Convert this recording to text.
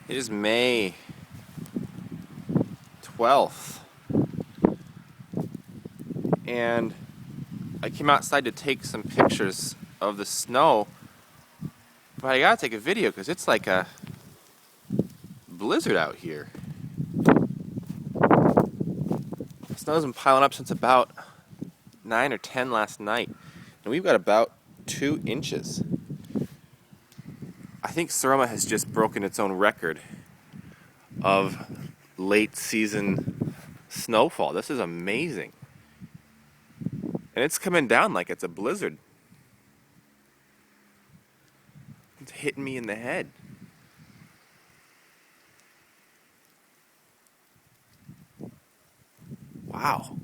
It is May 12th, and I came outside to take some pictures of the snow, but I gotta take a video because it's like a blizzard out here. The snow's been piling up since about 9 or 10 last night, and we've got about 2 inches. I think Saroma has just broken its own record of late season snowfall. This is amazing. And it's coming down like it's a blizzard. It's hitting me in the head. Wow.